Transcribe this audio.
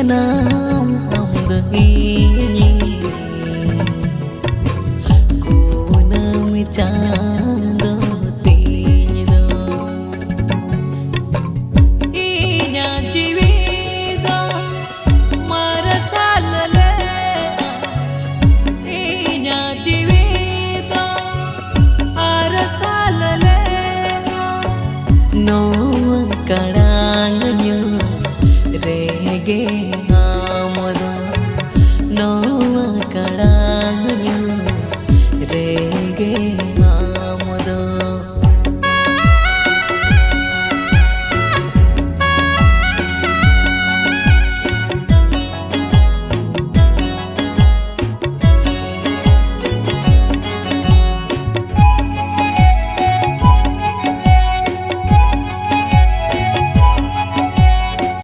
janam amdani kunam chando tiñdo inya jivido marasalale inya jivido arasalale no kadang nyu rege